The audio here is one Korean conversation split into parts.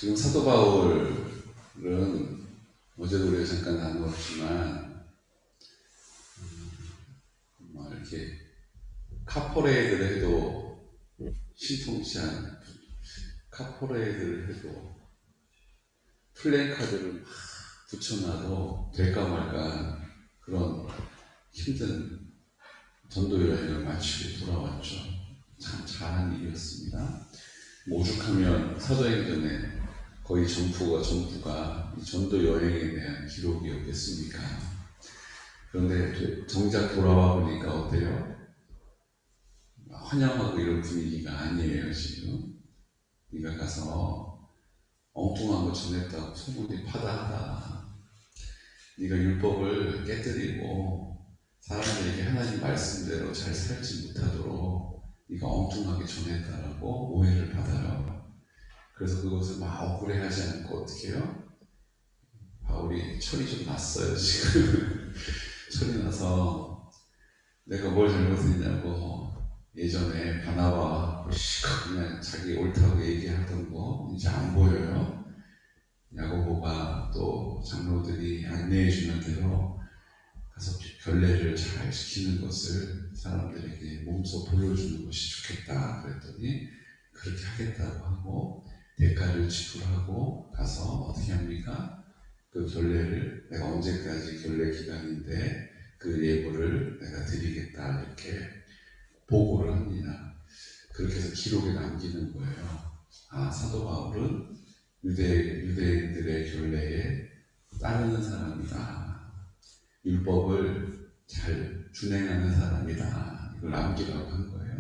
지금 사도 바울은 어제도 우리가 잠깐 나누었지만 이렇게 카퍼레이드를 해도 신통치 않은, 카퍼레이드를 해도 플랜카드를 막 붙여놔도 될까 말까 그런 힘든 전도 여행을 마치고 돌아왔죠. 참 잘한 일이었습니다. 오죽하면 사도행전에 거의 전부가 이 전도 여행에 대한 기록이었겠습니까? 그런데 정작 돌아와 보니까 어때요? 환영하고 이런 분위기가 아니에요. 지금 네가 가서 엉뚱한 거 전했다고 소문이 파다하다. 네가 율법을 깨뜨리고 사람들에게 하나님 말씀대로 잘 살지 못하도록 네가 엉뚱하게 전했다라고 오해를 받아요. 그래서 그것을 막 억울해하지 않고 어떻게 해요? 바울이 철이 좀 났어요. 지금 철이 나서 내가 뭘 잘못했냐고 예전에 바나바와 그냥 자기 옳다고 얘기하던 거 이제 안 보여요. 야고보가 또 장로들이 안내해 주는 대로 가서 결례를 잘 지키는 것을 사람들에게 몸소 보여주는 것이 좋겠다 그랬더니 그렇게 하겠다고 하고 대가를 지불하고 가서 어떻게 합니까? 그 결례를 내가 언제까지 결례 기간인데 그 예물을 내가 드리겠다 이렇게 보고를 합니다. 그렇게 해서 기록에 남기는 거예요. 아, 사도 바울은 유대인들의 결례에 따르는 사람이다. 율법을 잘 준행하는 사람이다. 이걸 남기라고 한 거예요.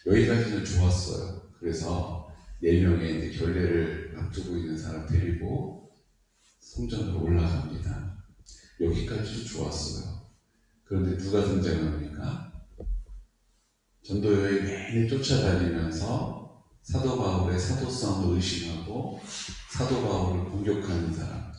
여기까지는 좋았어요. 그래서 4명의 이제 결례를 앞두고 있는 사람 데리고 성전으로 올라갑니다. 여기까지도 좋았어요. 그런데 누가 등장합니까? 전도 여행 내내 쫓아다니면서 사도 바울의 사도성을 의심하고 사도 바울을 공격하는 사람.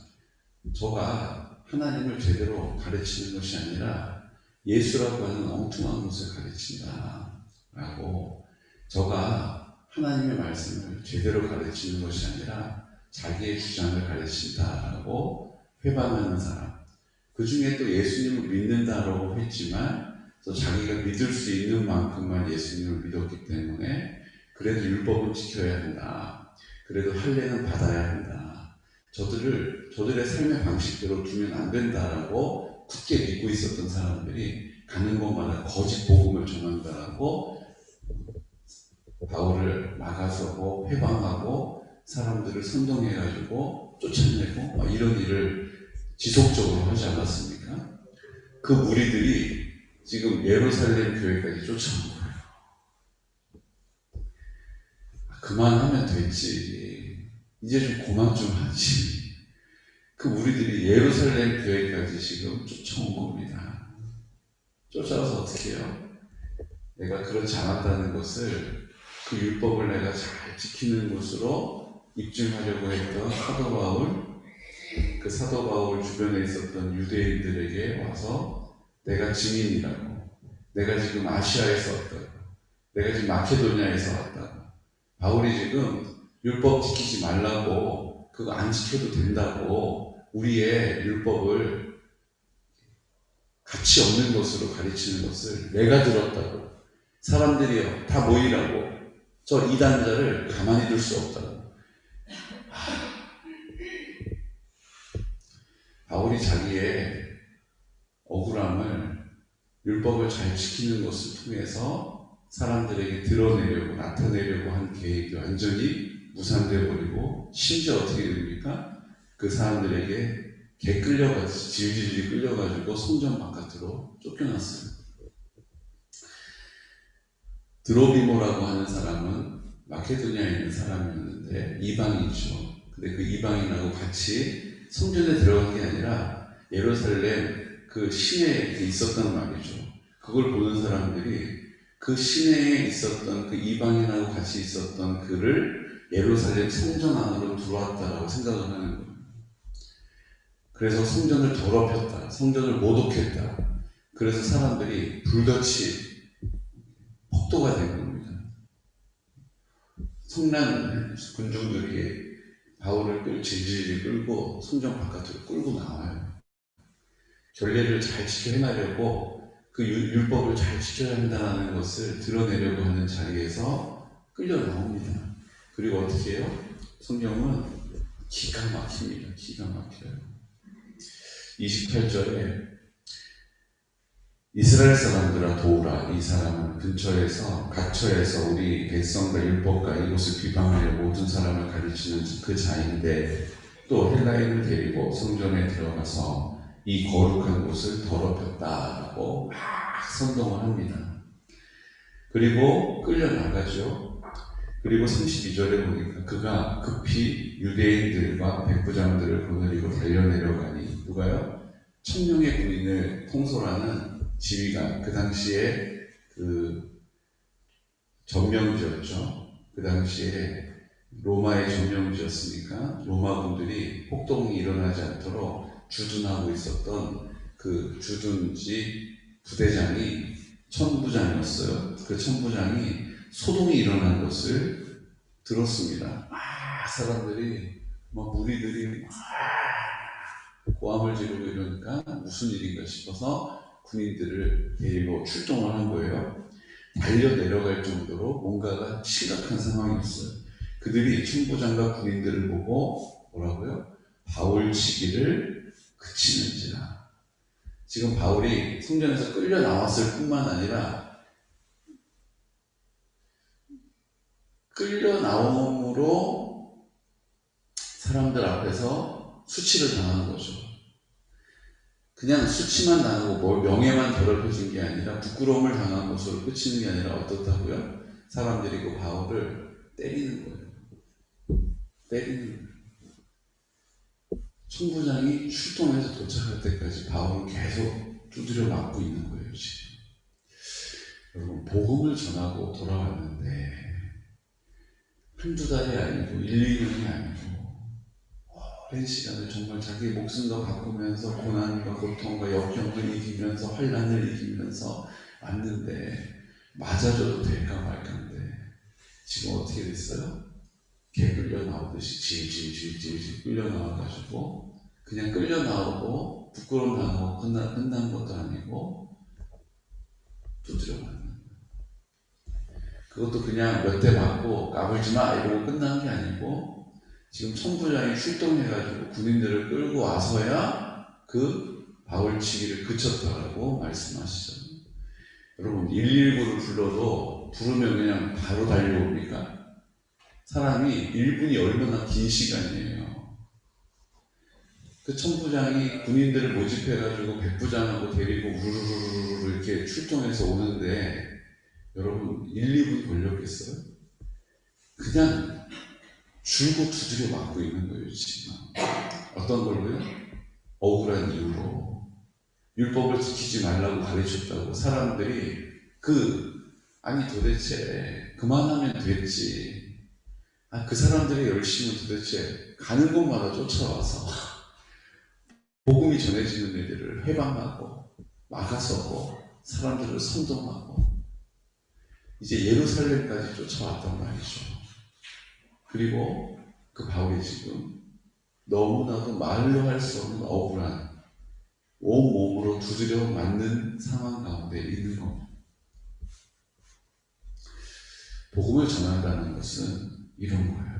저가 하나님을 제대로 가르치는 것이 아니라 예수라고 하는 엉뚱한 것을 가르친다 라고, 저가 하나님의 말씀을 제대로 가르치는 것이 아니라 자기의 주장을 가르친다라고 회방하는 사람. 그 중에 또 예수님을 믿는다라고 했지만 또 자기가 믿을 수 있는 만큼만 예수님을 믿었기 때문에 그래도 율법은 지켜야 한다. 그래도 할례는 받아야 한다. 저들의 삶의 방식대로 두면 안 된다라고 굳게 믿고 있었던 사람들이 가는 곳마다 거짓 복음을 전한다라고 바울을 막아서고 회방하고 사람들을 선동해가지고 쫓아내고 이런 일을 지속적으로 하지 않았습니까? 그 무리들이 지금 예루살렘 교회까지 쫓아온 거예요. 그만하면 됐지. 이제 좀 그만 좀 하지. 그 무리들이 예루살렘 교회까지 지금 쫓아온 겁니다. 쫓아와서 어떻게 해요? 내가 그렇지 않았다는 것을, 그 율법을 내가 잘 지키는 것으로 입증하려고 했던 사도 바울, 그 사도 바울 주변에 있었던 유대인들에게 와서 내가 증인이라고, 내가 지금 아시아에서 왔다고, 내가 지금 마케도니아에서 왔다고, 바울이 지금 율법 지키지 말라고, 그거 안 지켜도 된다고 우리의 율법을 가치 없는 것으로 가르치는 것을 내가 들었다고, 사람들이요 다 모이라고, 저 이단자를 가만히 둘 수 없다고. 바울이 자기의 억울함을 율법을 잘 지키는 것을 통해서 사람들에게 드러내려고, 나타내려고 한 계획이 완전히 무산되어 버리고, 심지어 어떻게 됩니까? 그 사람들에게 개 끌려가지고, 질질질 끌려가지고 성전 바깥으로 쫓겨났어요. 드로비모라고 하는 사람은 마케도니아에 있는 사람이었는데 이방이죠. 근데 그 이방인하고 같이 성전에 들어간 게 아니라 예루살렘 그 시내에 있었단 말이죠. 그걸 보는 사람들이 그 시내에 있었던 그 이방인하고 같이 있었던 그를 예루살렘 성전 안으로 들어왔다라고 생각을 하는 거예요. 그래서 성전을 더럽혔다, 성전을 모독했다. 그래서 사람들이 불같이 폭도가 된 겁니다. 성난 군중들이 바울을 질질 끌고 성전 바깥으로 끌고 나와요. 결례를 잘 지켜 행하려고 그 율법을 잘 지켜야 한다는 것을 드러내려고 하는 자리에서 끌려 나옵니다. 그리고 어떻게 해요? 성경은 기가 막힙니다. 기가 막혀요. 28절에 이스라엘 사람들아 도우라. 이 사람은 근처에서 갇혀에서 우리 백성과 율법과 이곳을 비방하려 모든 사람을 가르치는 그 자인데 또 헬라인을 데리고 성전에 들어가서 이 거룩한 곳을 더럽혔다라고 막 선동을 합니다. 그리고 끌려나가죠. 그리고 32절에 보니까 그가 급히 유대인들과 백부장들을 거느리고 달려내려가니 누가요? 1000명의 군인을 통솔하는 지휘관, 그 당시에 그 점령지였죠. 그 당시에 로마의 점령지였으니까 로마군들이 폭동이 일어나지 않도록 주둔하고 있었던 그 주둔지 부대장이 천부장이었어요. 그 천부장이 소동이 일어난 것을 들었습니다. 사람들이 무리들이 고함을 지르고 이러니까 무슨 일인가 싶어서 군인들을 데리고 출동을 한 거예요. 달려 내려갈 정도로 뭔가가 심각한 상황이었어요. 그들이 천부장과 군인들을 보고 뭐라고요? 바울치기를 그치는지라. 지금 바울이 성전에서 끌려 나왔을 뿐만 아니라 끌려 나옴으로 사람들 앞에서 수치를 당하는 거죠. 그냥 수치만 당하고 명예만 더럽혀진 게 아니라 부끄러움을 당한 것으로 끝이는 게 아니라 어떻다고요? 사람들이 그 바울을 때리는 거예요. 때리는 거예요. 총부장이 출동해서 도착할 때까지 바울은 계속 두드려 맞고 있는 거예요, 지금. 여러분, 복음을 전하고 돌아왔는데 한두 달이 아니고 1, 2년이 아니고 오랜 시간을 정말 자기 목숨도 바꾸면서 고난과 고통과 역경을 이기면서 환난을 이기면서 왔는데 맞아줘도 될까 말까인데 지금 어떻게 됐어요? 개 끌려 나오듯이 질질질질 끌려 나와가지고 그냥 끌려 나오고 부끄러움 당하고 끝난 것도 아니고 두드려 맞는. 그것도 그냥 몇 대 맞고 까불지 마 이러고 끝난 게 아니고 지금 천부장이 출동해가지고 군인들을 끌고 와서야 그 바울치기를 그쳤다라고 말씀하시죠. 여러분 119를 불러도 부르면 그냥 바로 달려옵니까? 사람이 1분이 얼마나 긴 시간이에요. 그 천부장이 군인들을 모집해가지고 백부장하고 데리고 우르르르 이렇게 출동해서 오는데 여러분 1, 2분 걸렸겠어요? 그냥 줄고 두드려 맞고 있는 거예요 지금. 어떤 걸로요? 억울한 이유로 율법을 지키지 말라고 가르쳤다고 사람들이 아니 도대체 그만하면 됐지. 그 사람들의 열심은 도대체 가는 곳마다 쫓아와서 복음이 전해지는 애들을 해방하고 막아서고 사람들을 선동하고 이제 예루살렘까지 쫓아왔단 말이죠. 그리고 그 바울이 지금 너무나도 말로 할 수 없는 억울한 온몸으로 두드려 맞는 상황 가운데 있는 겁니다. 복음을 전한다는 것은 이런 거예요.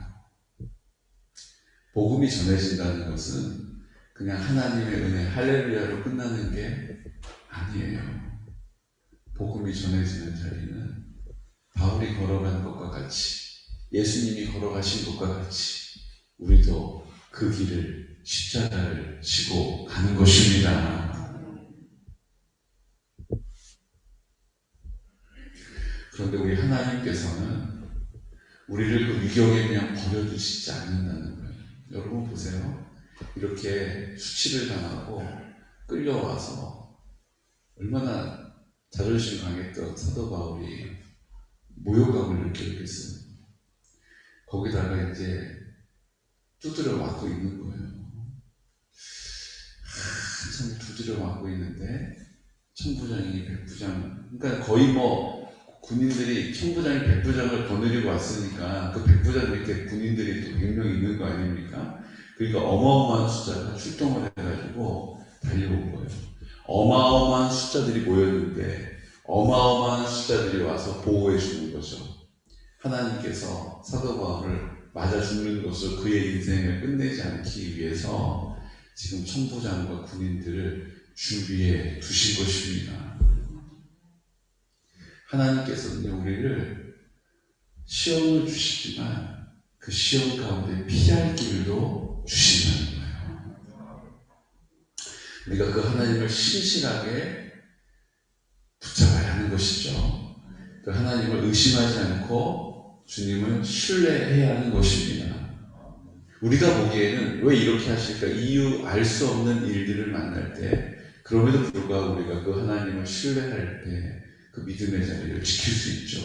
복음이 전해진다는 것은 그냥 하나님의 은혜 할렐루야로 끝나는 게 아니에요. 복음이 전해지는 자리는 바울이 걸어간 것과 같이 예수님이 걸어가신 것과 같이 우리도 그 길을 십자가를 지고 가는 것입니다. 그런데 우리 하나님께서는 우리를 그 위경에 그냥 버려두시지 않는다는 거예요. 여러분 보세요. 이렇게 수치를 당하고 끌려와서 얼마나 자존심 강했던 사도 바울이 모욕감을 느꼈겠어요. 거기다가 이제 두드려 맞고 있는 거예요. 한참 두드려 맞고 있는데 천부장이 백부장, 그러니까 거의 군인들이 천부장이 백부장을 거느리고 왔으니까 그 백부장 밑에 군인들이 또 100명 있는 거 아닙니까? 그러니까 어마어마한 숫자가 출동을 해가지고 달려온 거예요. 어마어마한 숫자들이 모였는데 어마어마한 숫자들이 와서 보호해 주는 거죠. 하나님께서 사도 바울을 맞아 죽는 것으로 그의 인생을 끝내지 않기 위해서 지금 천부장과 군인들을 준비해 두신 것입니다. 하나님께서는 우리를 시험을 주시지만 그 시험 가운데 피할 길도 주신다는 거예요. 우리가 그 하나님을 신실하게 붙잡아야 하는 것이죠. 그 하나님을 의심하지 않고 주님을 신뢰해야 하는 것입니다. 우리가 보기에는 왜 이렇게 하실까? 이유 알 수 없는 일들을 만날 때 그럼에도 불구하고 우리가 그 하나님을 신뢰할 때 그 믿음의 자리를 지킬 수 있죠.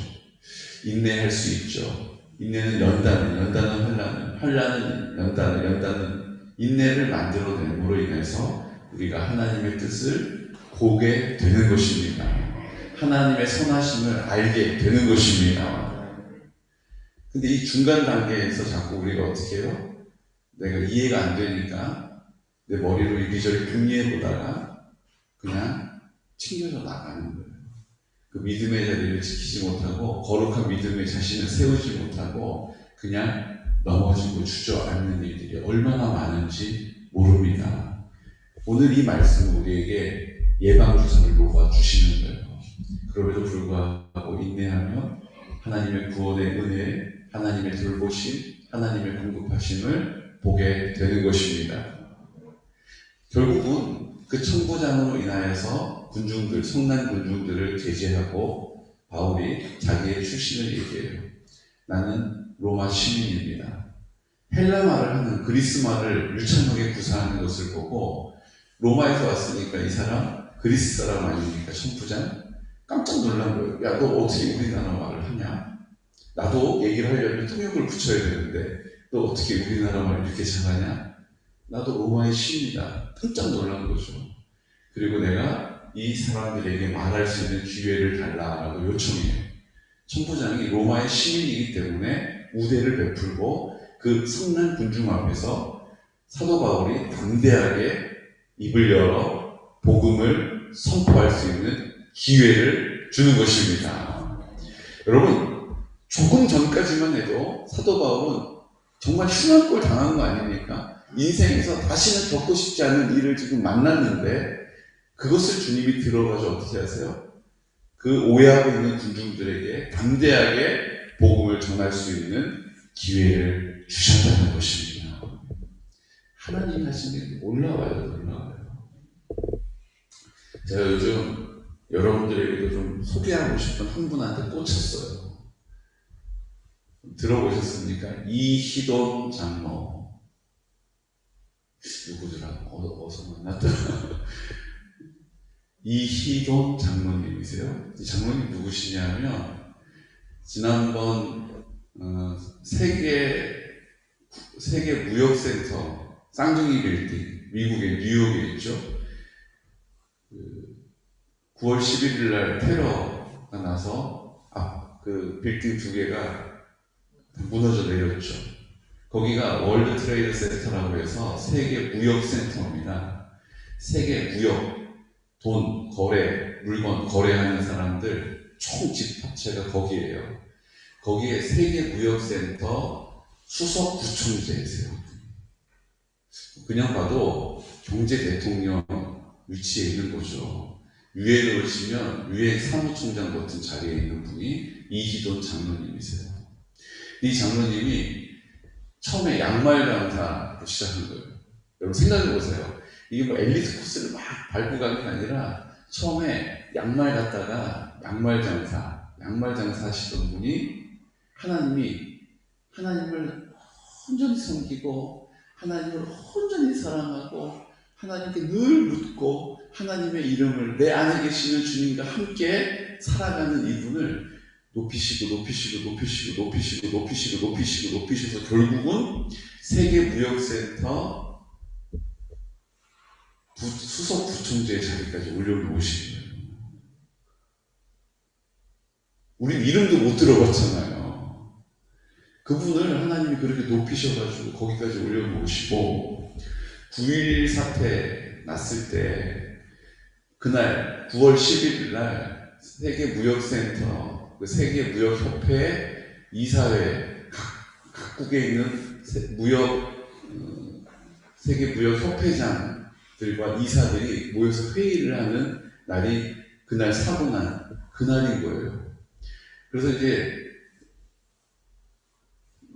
인내할 수 있죠. 인내는 연단은 환난은, 환난은 연단은 인내를 만들어냄으로 인해서 우리가 하나님의 뜻을 보게 되는 것입니다. 하나님의 선하심을 알게 되는 것입니다. 근데 이 중간 단계에서 자꾸 우리가 어떻게 해요? 내가 이해가 안 되니까 내 머리로 이리저리 궁리해 보다가 그냥 튕겨져 나가는 거예요. 그 믿음의 자리를 지키지 못하고 거룩한 믿음의 자신을 세우지 못하고 그냥 넘어지고 주저앉는 일들이 얼마나 많은지 모릅니다. 오늘 이 말씀은 우리에게 예방주사를 놓아주시는 거예요. 그럼에도 불구하고 인내하며 하나님의 구원의 은혜, 하나님의 돌보심, 하나님의 공급하심을 보게 되는 것입니다. 결국은 그 천부장으로 인하여서 군중들, 성난 군중들을 제재하고 바울이 자기의 출신을 얘기해요. 나는 로마 시민입니다. 헬라말을 하는 그리스말을 유창하게 구사하는 것을 보고 로마에서 왔으니까 이 사람 그리스 사람 아닙니까? 천부장? 깜짝 놀란 거예요. 야, 너 어떻게 우리나라 말을 하냐? 나도 얘기를 하려면 통역을 붙여야 되는데 너 어떻게 우리나라 말을 이렇게 잘하냐? 나도 로마의 시민이다. 깜짝 놀란 거죠. 그리고 내가 이 사람들에게 말할 수 있는 기회를 달라라고 요청해요. 천부장이 로마의 시민이기 때문에 우대를 베풀고 그 성난 군중 앞에서 사도 바울이 담대하게 입을 열어 복음을 선포할 수 있는 기회를 주는 것입니다. 여러분, 조금 전까지만 해도 사도 바울은 정말 흉한 꼴 당한 거 아닙니까? 인생에서 다시는 겪고 싶지 않은 일을 지금 만났는데 그것을 주님이 들어가서 어떻게 하세요? 그 오해하고 있는 군중들에게 담대하게 복음을 전할 수 있는 기회를 주셨다는 것입니다. 하나님이 하신 게 놀라워요. 제가 요즘 여러분들에게도 좀 소개하고 싶은 한 분한테 꽂혔어요. 들어보셨습니까? 이희돈 장로. 누구더라? 어디서 만났더라? 이희돈 장로님이세요. 이 장로님 누구시냐면 지난번 세계 무역센터 쌍둥이 빌딩 미국의 뉴욕에 있죠. 9월 11일 날 테러가 나서 그 빌딩 두 개가 무너져 내렸죠. 거기가 월드 트레이드 센터라고 해서 세계 무역 센터입니다. 세계 무역 돈, 거래, 물건 거래하는 사람들 총 집합체가 거기에요. 거기에 세계무역센터 수석부총재이세요. 그냥 봐도 경제대통령 위치에 있는 거죠. 유엔으로 치면 유엔 사무총장 같은 자리에 있는 분이 이희돈 장로님이세요. 이 장로님이 처음에 양말 장사로 시작한 거예요. 여러분 생각해보세요. 이게 뭐 엘리트 코스를 막 밟고 가는 게 아니라 처음에 양말 갖다가 양말 장사 하시던 분이 하나님을 온전히 섬기고 하나님을 온전히 사랑하고 하나님께 늘 묻고 하나님의 이름을 내 안에 계시는 주님과 함께 살아가는 이분을 높이셔서 결국은 세계무역센터 수석 부총재 자리까지 올려놓으신 거예요. 우린 이름도 못 들어봤잖아요. 그분을 하나님이 그렇게 높이셔가지고 거기까지 올려놓으시고 9.11 사태 났을 때 그날 9월 11일 날 세계무역센터, 그 세계무역협회 이사회, 각국에 있는 세계무역협회장들과 이사들이 모여서 회의를 하는 날이 그날 사고 난 그날인 거예요. 그래서 이제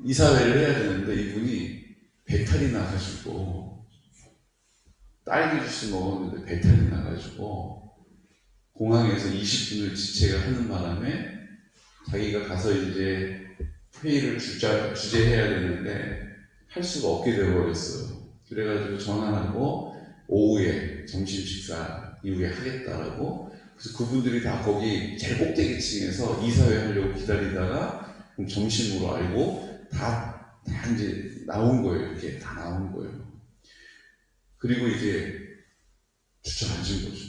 이사회를 해야 되는데 이분이 배탈이 나가지고 딸기 주스 먹었는데 배탈이 나가지고 공항에서 20분을 지체가 하는 바람에 자기가 가서 이제 회의를 주재해야 되는데 할 수가 없게 되어버렸어요. 그래가지고 전화하고 오후에 점심 식사 이후에 하겠다라고. 그래서 그분들이 다 거기 제일 꼭대기층에서 이사회 하려고 기다리다가 점심으로 알고 다 이제 나온 거예요. 이렇게 다 나온 거예요. 그리고 이제 주저앉은 거죠.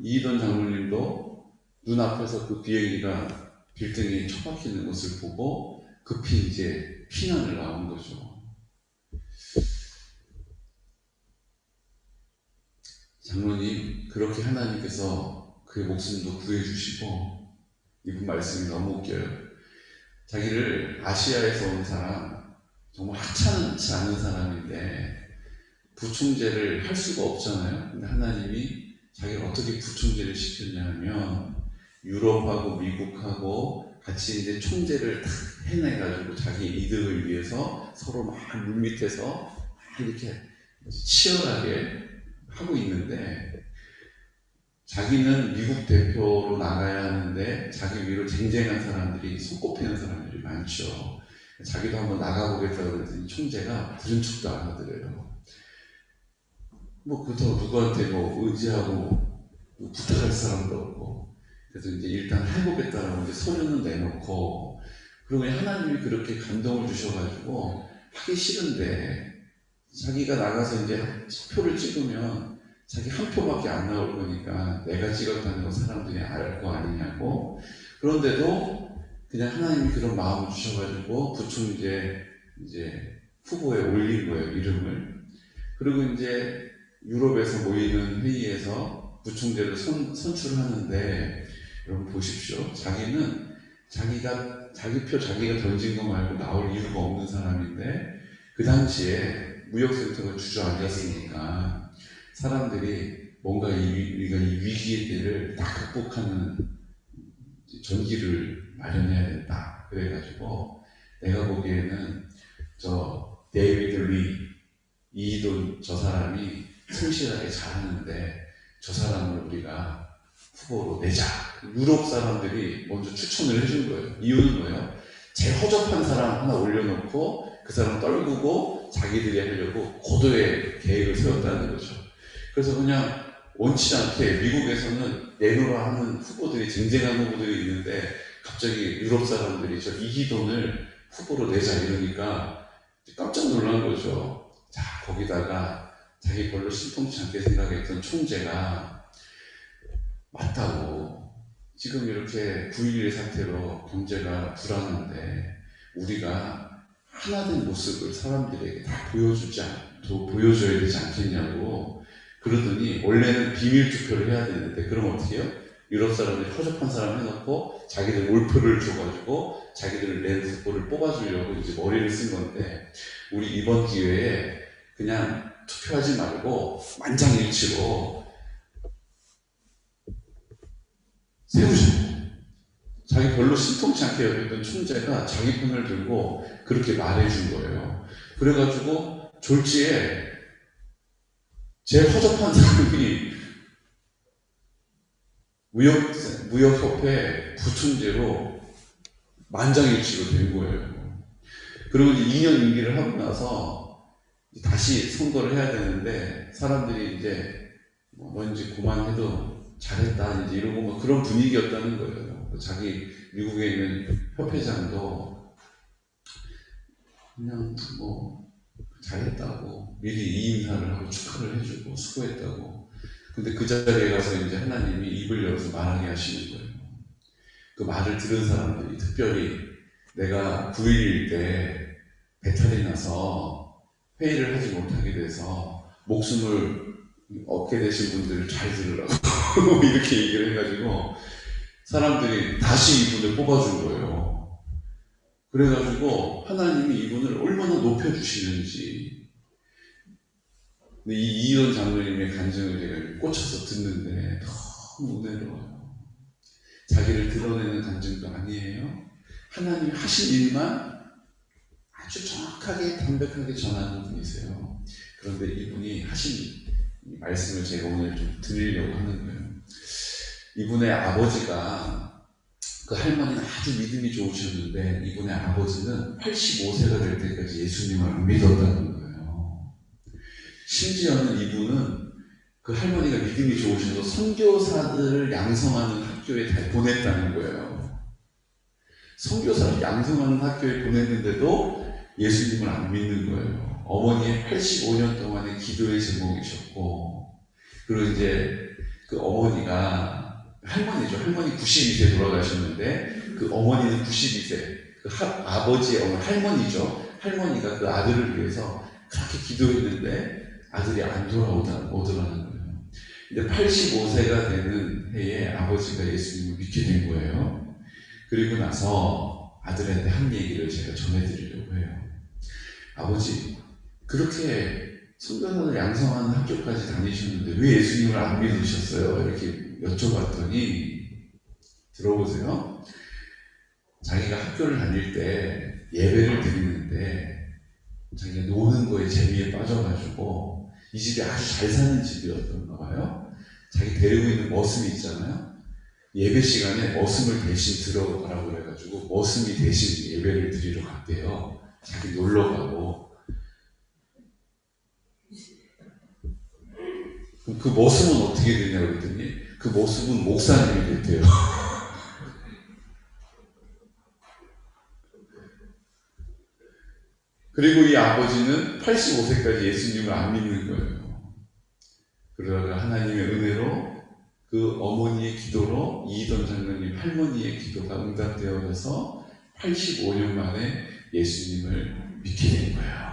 이희돈 장로님도 눈앞에서 그 비행기가 빌딩에 처박히는 것을 보고 급히 이제 피난을 나온 거죠. 장로님, 그렇게 하나님께서 그의 목숨도 구해주시고, 이분 말씀이 너무 웃겨요. 자기를 아시아에서 온 사람, 정말 하찮지 않은 사람인데 부총재를 할 수가 없잖아요. 근데 하나님이 자기를 어떻게 부총재를 시켰냐 하면 유럽하고 미국하고 같이 이제 총재를 딱 해내가지고 자기 이득을 위해서 서로 막 물밑에서 막 이렇게 치열하게 하고 있는데, 자기는 미국 대표로 나가야 하는데 자기 위로 쟁쟁한 사람들이 손꼽히는 사람들이 많죠. 자기도 한번 나가보겠다고 그랬더니 총재가 들은 척도 안 하더래요. 뭐 그렇다고 누구한테 뭐 의지하고 뭐 부탁할 사람도 없고, 그래서 이제 일단 해보겠다라고 이제 서류는 내놓고, 그리고 하나님이 그렇게 감동을 주셔가지고 하기 싫은데 자기가 나가서 이제 표를 찍으면 자기 한 표밖에 안 나올 거니까 내가 찍었다는 거 사람들이 알 거 아니냐고. 그런데도 그냥 하나님이 그런 마음을 주셔가지고 부총재 이제 후보에 올린 거예요, 이름을. 그리고 이제 유럽에서 모이는 회의에서 부총재를 선출하는데, 여러분 보십시오. 자기는 자기 표 자기가 던진 거 말고 나올 이유가 없는 사람인데, 그 당시에 무역센터가 주저앉았으니까 사람들이 뭔가 우리가 이 위기의 때를 다 극복하는 전기를 마련해야 된다. 그래가지고 내가 보기에는 저 데이비드 리, 이희돈 저 사람이 성실하게 잘하는데 저 사람을 우리가 후보로 내자. 유럽 사람들이 먼저 추천을 해준 거예요. 이유는 뭐예요? 제일 허접한 사람 하나 올려놓고 그 사람 떨구고 자기들이 하려고 고도의 계획을 세웠다는 거죠. 그래서 그냥 원치 않게 미국에서는 내놓으라 하는 후보들이, 쟁쟁한 후보들이 있는데 갑자기 유럽 사람들이 저 이희돈을 후보로 내자 이러니까 깜짝 놀란 거죠. 자, 거기다가 자기 별로 신통치 않게 생각했던 총재가 맞다고, 지금 이렇게 9.11 사태로 경제가 불안한데 우리가 하나된 모습을 사람들에게 다 보여줘야 되지 않겠냐고 그러더니, 원래는 비밀 투표를 해야 되는데 그럼 어떻게 해요? 유럽 사람들이 허접한 사람 해놓고 자기들 몰표를 줘가지고 자기들 낸 후보를 뽑아주려고 이제 머리를 쓴 건데, 우리 이번 기회에 그냥 투표하지 말고 만장일치로 세우자. 자기 별로 신통치 않게 여겼던 총재가 자기 편을 들고 그렇게 말해준 거예요. 그래가지고 졸지에 제일 허접한 사람이 무역협회 부총재로 만장일치로 된 거예요. 그리고 이제 2년 임기를 하고 나서 다시 선거를 해야 되는데 사람들이 이제 너 이제 그만해도 잘했다 이제 이러고 뭐 그런 분위기였다는 거예요. 자기 미국에 있는 협회장도 그냥 뭐 잘했다고 미리 이인사를 하고 축하를 해주고 수고했다고. 근데 그 자리에 가서 이제 하나님이 입을 열어서 말하게 하시는 거예요. 그 말을 들은 사람들이, 특별히 내가 9.11 때 배탈이 나서 회의를 하지 못하게 돼서 목숨을 얻게 되신 분들 잘 들으라고 이렇게 얘기를 해가지고 사람들이 다시 이분을 뽑아준 거예요. 그래가지고 하나님이 이분을 얼마나 높여주시는지. 근데 이 이희원 장로님의 간증을 제가 꽂혀서 듣는데 너무 은혜로워요. 자기를 드러내는 간증도 아니에요. 하나님이 하신 일만 아주 정확하게 담백하게 전하는 분이세요. 그런데 이분이 하신 말씀을 제가 오늘 좀 드리려고 하는 거예요. 이분의 아버지가, 그 할머니는 아주 믿음이 좋으셨는데 이분의 아버지는 85세가 될 때까지 예수님을 안 믿었다는 거예요. 심지어는 이분은 그 할머니가 믿음이 좋으셔서 선교사들을 양성하는 학교에 다 보냈다는 거예요. 선교사를 양성하는 학교에 보냈는데도 예수님을 안 믿는 거예요. 어머니의 85년 동안의 기도의 제목이셨고, 그리고 이제 그 어머니가 할머니죠. 할머니 92세 돌아가셨는데 그 어머니는 92세, 그 아버지의 어머니, 할머니죠. 할머니가 그 아들을 위해서 그렇게 기도했는데 아들이 안 돌아오더라는 거예요. 근데 85세가 되는 해에 아버지가 예수님을 믿게 된 거예요. 그리고 나서 아들한테 한 얘기를 제가 전해드리려고 해요. 아버지, 그렇게 선교사를 양성하는 학교까지 다니셨는데 왜 예수님을 안 믿으셨어요? 이렇게 여쭤봤더니, 들어보세요. 자기가 학교를 다닐 때 예배를 드리는데 자기가 노는 거에 재미에 빠져가지고 이 집이 아주 잘 사는 집이었던가 봐요. 자기 데리고 있는 머슴이 있잖아요. 예배 시간에 머슴을 대신 들어가라고 그래가지고 머슴이 대신 예배를 드리러 갔대요. 자기 놀러 가고. 그 머슴은 어떻게 되냐고 그랬더니 그 머슴은 목사님이 됐대요. 그리고 이 아버지는 85세까지 예수님을 안 믿는 거예요. 그러다가 하나님의 은혜로 그 어머니의 기도로 이희돈 장로님 할머니의 기도가 응답되어져서 85년 만에 예수님을 믿게 된 거예요.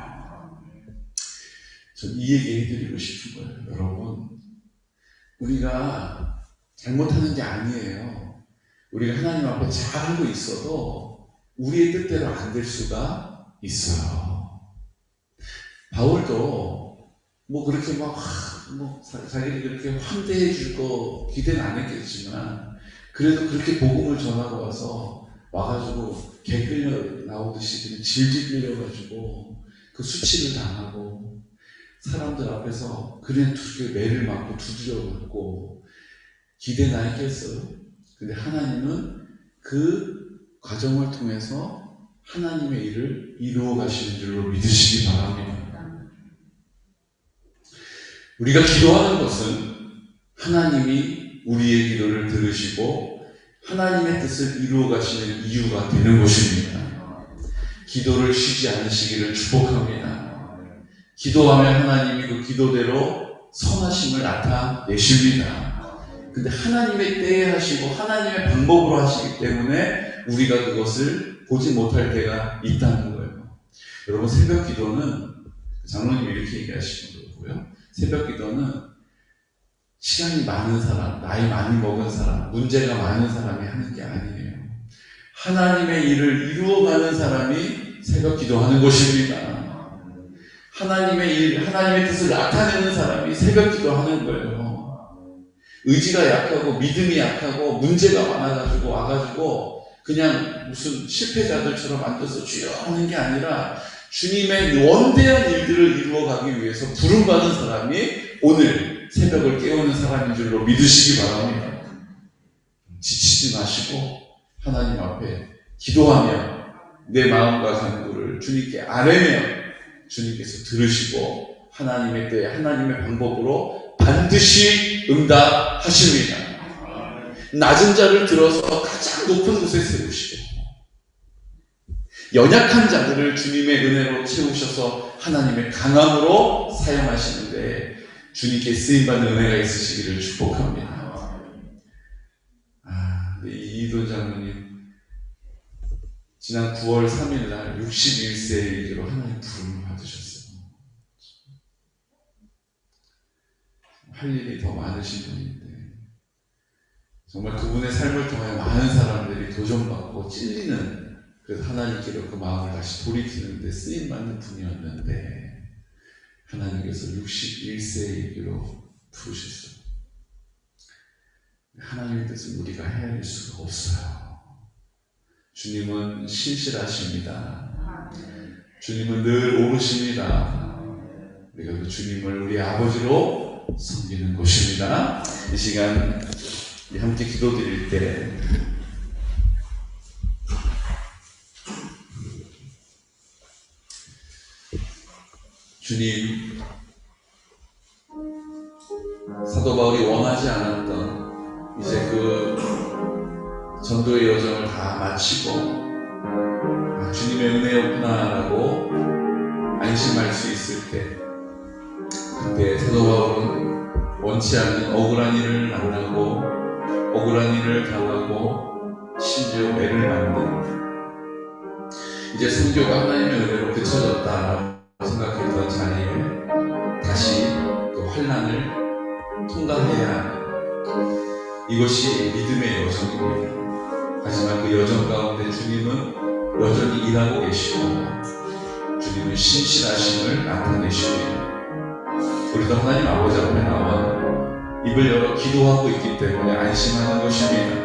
전 이 얘기 해드리고 싶은 거예요. 여러분, 우리가 잘못하는 게 아니에요. 우리가 하나님 앞에 잘하고 있어도 우리의 뜻대로 안 될 수가 있어요. 바울도 뭐 그렇게 자기를 그렇게 환대해 줄 거 기대는 안 했겠지만 그래도 그렇게 복음을 전하고 와가지고 개 끌려 나오듯이 그냥 질질 끌려가지고 그 수치를 당하고 사람들 앞에서 그냥 매를 맞고 두드려 맞고 기대나 했겠어요. 근데 하나님은 그 과정을 통해서 하나님의 일을 이루어 가시는 줄로 믿으시기 바랍니다. 우리가 기도하는 것은 하나님이 우리의 기도를 들으시고 하나님의 뜻을 이루어 가시는 이유가 되는 것입니다. 기도를 쉬지 않으시기를 축복합니다. 기도하면 하나님이 그 기도대로 선하심을 나타내십니다. 근데 하나님의 때에 하시고 하나님의 방법으로 하시기 때문에 우리가 그것을 보지 못할 때가 있다는 거예요. 여러분, 새벽 기도는 장로님이 이렇게 얘기하시는 거고요. 새벽 기도는 시간이 많은 사람, 나이 많이 먹은 사람, 문제가 많은 사람이 하는 게 아니에요. 하나님의 일을 이루어가는 사람이 새벽 기도하는 것입니다. 하나님의 뜻을 나타내는 사람이 새벽 기도하는 거예요. 의지가 약하고 믿음이 약하고 문제가 많아가지고 와가지고 그냥 무슨 실패자들처럼 앉아서 주여 하는 게 아니라 주님의 원대한 일들을 이루어가기 위해서 부름받은 사람이 오늘 새벽을 깨우는 사람인 줄로 믿으시기 바랍니다. 지치지 마시고 하나님 앞에 기도하며 내 마음과 간구를 주님께 아뢰며 주님께서 들으시고 하나님의 때에 하나님의 방법으로 반드시 응답하십니다. 낮은 자를 들어서 가장 높은 곳에 세우시고 연약한 자들을 주님의 은혜로 채우셔서 하나님의 강함으로 사용하시는데 주님께 쓰임받는 은혜가 있으시기를 축복합니다. 이희돈 장로님 지난 9월 3일 날 61세의 일기로 하나님 부름을 받으셨어요. 할 일이 더 많으신 분인데 정말 그분의 삶을 통해 많은 사람들이 도전받고 찔리는, 그래서 하나님께로 그 마음을 다시 돌이키는데 쓰임받는 분이었는데 하나님께서 61세의 일기로 부르셨어요. 하나님의 뜻은 우리가 헤아릴 수가 없어요. 주님은 신실하십니다. 주님은 늘 오르십니다. 우리가 그 주님을 우리 아버지로 섬기는 것입니다. 이 시간 함께 기도드릴 때 주님, 사도 바울이 원하지 않았던 이제 그 전도의 여정을 다 마치고 주님의 은혜였구나라고 안심할 수 있을 때, 그때 사도 바울은 원치 않는 억울한 일을 만나고 억울한 일을 당하고 심지어 매를 맞는, 이제 선교가 하나님의 은혜로 그쳐졌다라고 생각했던 자리에 다시 그 환난을 통과해야 하는, 이것이 믿음의 여정입니다. 하지만 그 여정 가운데 주님은 여전히 일하고 계시고 주님은 신실하심을 나타내십니다. 우리도 하나님 아버지 앞에 나와 입을 열어 기도하고 있기 때문에 안심하는 것입니다.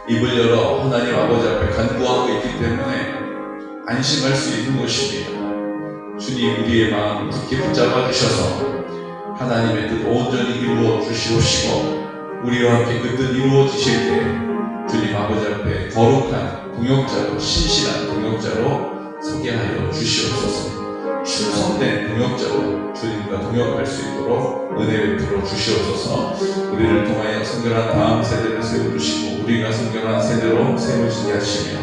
입을 열어 하나님 아버지 앞에 간구하고 있기 때문에 안심할 수 있는 것입니다. 주님, 우리의 마음을 굳게 붙잡아 주셔서 하나님의 뜻 온전히 이루어 주시옵시고 우리와 함께 그 뜻 이루어지실 때 주님 아버지 앞에 거룩한 동역자로, 신실한 동역자로 서게 하여 주시옵소서. 충성된 동역자로 주님과 동역할 수 있도록 은혜 베풀어 주시옵소서. 우리를 통하여 성결한 다음 세대를 세워주시고 우리가 성결한 세대로 세워지게 하시며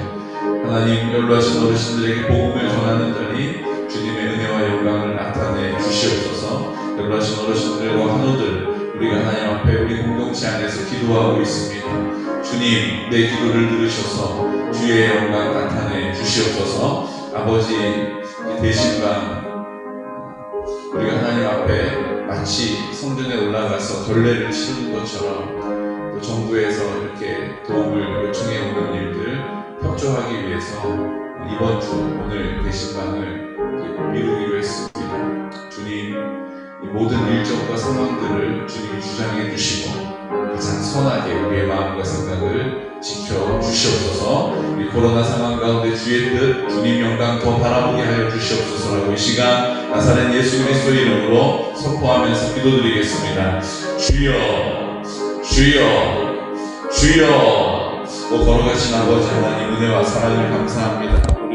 하나님, 연로하신 어르신들에게 복음을 전하는 자리 주님의 은혜와 영광을 나타내 주시옵소서. 연로하신 어르신들과 환우들, 우리가 하나님 앞에 우리 공동체 안에서 기도하고 있습니다. 주님, 내 기도를 들으셔서 주의 영광 나타내 주시옵소서. 아버지, 대신방 우리가 하나님 앞에 마치 성전에 올라가서 결례를 치르는 것처럼 또 정부에서 이렇게 도움을 요청해 오는 일들 협조하기 위해서 이번 주 오늘 대신방을 미루기로 했습니다. 주님, 이 모든 일정과 상황들을 주님이 주장해 주시고 가장 선하게 우리의 마음과 생각을 지켜 주시옵소서. 이 코로나 상황 가운데 주의 뜻, 주님 영광 더 바라보게 하여 주시옵소서라고 이 시간 나사렛 예수 그리스도의 이름으로 선포하면서 기도드리겠습니다. 주여, 주여, 주여. 오 거룩하신 아버지 하나님, 은혜와 사랑을 감사합니다.